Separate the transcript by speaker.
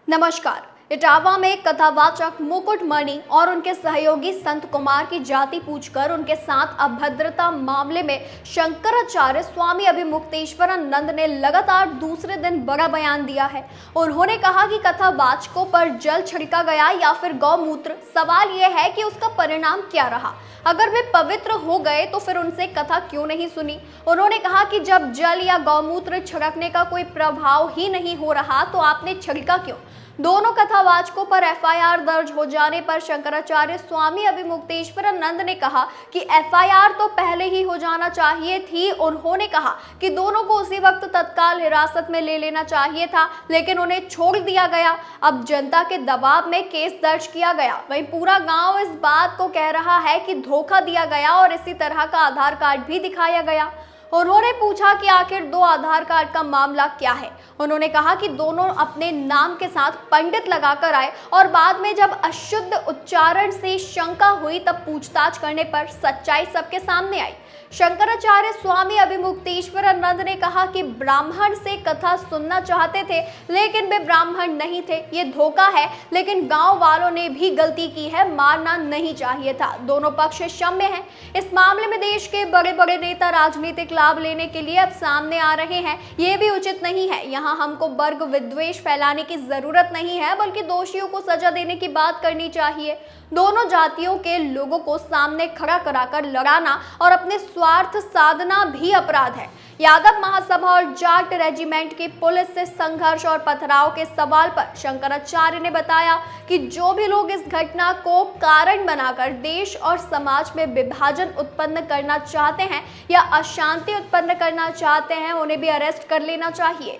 Speaker 1: नमस्कार। इटावा में कथावाचक मुकुट मणि और उनके सहयोगी संत कुमार की जाति पूछकर उनके साथ अभद्रता मामले में शंकराचार्य स्वामी अभिमुक्तेश्वरानंद ने लगातार दूसरे दिन बड़ा बयान दिया है। उन्होंने कहा कि कथावाचकों पर जल छिड़का गया या फिर गौमूत्र, सवाल यह है कि उसका परिणाम क्या रहा। अगर वे पवित्र हो गए तो फिर उनसे कथा क्यों नहीं सुनी। उन्होंने कहा कि जब जल या गौमूत्र छिड़कने का कोई प्रभाव ही नहीं हो रहा तो आपने छिड़का क्यों। दोनों कथावाचकों पर एफआईआर दर्ज हो जाने पर शंकराचार्य स्वामी अभिमुक्तेश्वरानंद ने कहा कि एफआईआर तो पहले ही हो जाना चाहिए थी। उन्होंने कहा कि दोनों को उसी वक्त तत्काल हिरासत में ले लेना चाहिए था, लेकिन उन्हें छोड़ दिया गया। अब जनता के दबाव में केस दर्ज किया गया। वहीं पूरा गांव इस बात को कह रहा है कि धोखा दिया गया और इसी तरह का आधार कार्ड भी दिखाया गया। उन्होंने पूछा कि आखिर दो आधार कार्ड का मामला क्या है। उन्होंने कहा कि दोनों अपने नाम के साथ पंडित लगाकर आए और बाद में जब अशुद्ध उच्चारण से शंका हुई तब पूछताछ करने पर सच्चाई सबके सामने आई। शंकराचार्य स्वामी अभिमुक्तेश्वरानंद ने कहा कि ब्राह्मण से कथा सुनना चाहते थे लेकिन वे ब्राह्मण नहीं थे। ये धोखा है, लेकिन गांव वालों ने भी गलती की है, मारना नहीं चाहिए था। दोनों पक्ष क्षम्य हैं। इस मामले में देश के बड़े बड़े नेता राजनीतिक लाभ लेने के लिए अब सामने आ रहे हैं। ये भी उचित नहीं है। यहाँ हमको वर्ग विद्वेष फैलाने की जरूरत नहीं है, बल्कि दोषियों को सजा देने की बात करनी चाहिए। दोनों जातियों के लोगों को सामने खड़ा कराकर लड़ाना और अपने स्वार्थ साधना भी अपराध है। यादव महासभा और जाट रेजिमेंट की पुलिस से संघर्ष और पथराव के सवाल पर शंकराचार्य ने बताया कि जो भी लोग इस घटना को कारण बनाकर देश और समाज में विभाजन उत्पन्न करना चाहते हैं या अशांति उत्पन्न करना चाहते हैं, उन्हें भी अरेस्ट कर लेना चाहिए।